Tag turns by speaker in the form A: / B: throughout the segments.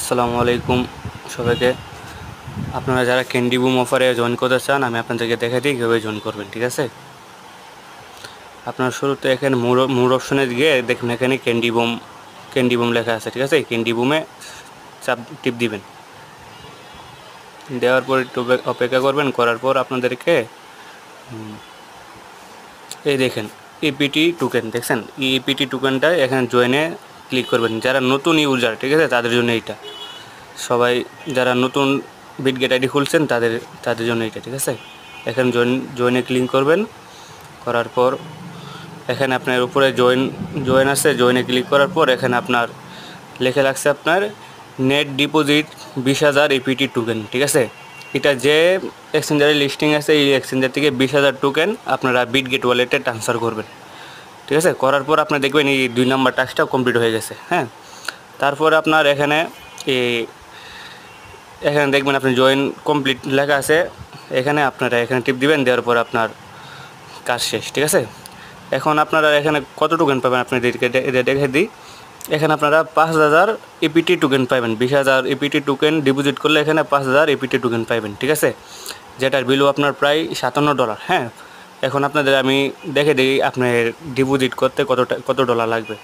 A: আসসালামু আলাইকুম সবাইকে। আপনারা যারা ক্যান্ডি বুম অফারে জয়েন করতে চান, আমি আপনাদেরকে দেখাই দিই কীভাবে জয়েন করবেন। ঠিক আছে, আপনার শুরুতে এখানে মোর অপশনে গিয়ে দেখুন, এখানে ক্যান্ডি বুম লেখা আছে। ঠিক আছে, ক্যান্ডি বুমে টিপ দিবেন। দেওয়ার পর একটু অপেক্ষা করবেন। করার পর আপনাদেরকে এই দেখেন ইপিটি টোকেন দেখছেন, ইপিটি টোকেনটা এখানে জয়েনে ক্লিক করবেন। যারা নতুন ইউজার, ঠিক আছে, তাদের জন্য এইটা। সবাই যারা নতুন বিটগেট আইডি খুলছেন তাদের জন্য এটা। ঠিক আছে, এখানে জয়েনে ক্লিক করবেন। করার পর এখানে আপনার উপরে জয়েন আছে, জয়েনে ক্লিক করার পর এখানে আপনার লেখা লাগছে আপনার নেট ডিপোজিট 20,000 ইপিটি টোকেন। ঠিক আছে, এটা যে এক্সচেঞ্জারের লিস্টিং আছে, এই এক্সচেঞ্জার থেকে 20,000 টোকেন আপনারা বিটগেট ওয়ালেটে ট্রান্সফার করবেন। ঠিক আছে, করার পর আপনার দেখবেন এই 2 নম্বর টাস্কটা কমপ্লিট হয়ে গেছে। হ্যাঁ, তারপর আপনার এখানে দেখবেন আপনি জয়েন কমপ্লিট লেখা আছে। এখানে আপনারা এখানে টিপ দিবেন। দেওয়ার পর আপনার কাজ শেষ। ঠিক আছে, এখন আপনারা এখানে কত টোকেন পাবেন আপনাদেরকে দেখে দিই। এখানে আপনারা 5,000 ইপিটি টোকেন পাবেন। 20,000 ইপিটি টোকেন ডিপোজিট করলে এখানে 5,000 ইপিটি টোকেন পাবেন। ঠিক আছে, যেটার ভ্যালু আপনার প্রায় $57। হ্যাঁ, এখন আপনাদের আমি দেখে দিই আপনার ডিপোজিট করতে কত ডলার লাগবে।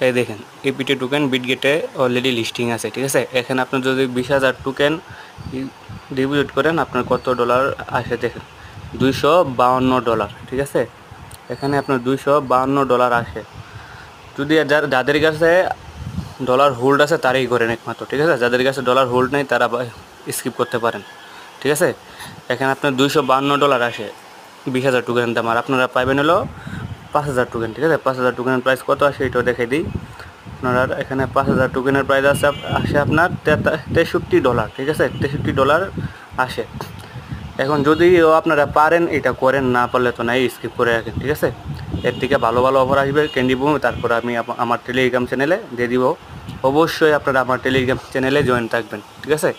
A: এই দেখেন ইপিটি টোকেন বিটগেটে অলরেডি লিস্টিং আছে। ঠিক আছে, এখানে আপনি যদি 20,000 টোকেন ডিপোজিট করেন আপনার কত ডলার আসে দেখেন, $252। ঠিক আছে, এখানে আপনার $252 আসে। যদি যাদের কাছে ডলার হোল্ড আছে তারাই করেন একমাত্র। ঠিক আছে, যাদের কাছে ডলার হোল্ড নেই তারা স্কিপ করতে পারেন। ঠিক আছে, এখানে আপনার $252 আসে 20,000 টোকেনের দাম। আর আপনারা পাইবেন হলো 5,000 টোকেন। ঠিক আছে, 5,000 টোকেনের প্রাইস কত আসে এটাও দেখে দিই। আপনারা এখানে 5,000 টোকেনের প্রাইস আসে আপনার $63। ঠিক আছে, $63 আসে। এখন যদিও আপনারা পারেন এটা করেন, না পারলে তো নাই, স্কিপ করে রাখেন। ঠিক আছে, এর থেকে ভালো ভালো অফার আসবে ক্যান্ডি বুম। তারপর আমি আমার টেলিগ্রাম চ্যানেলে দিয়ে দিব। অবশ্যই আপনারা আমার টেলিগ্রাম চ্যানেলে জয়েন থাকবেন। ঠিক আছে।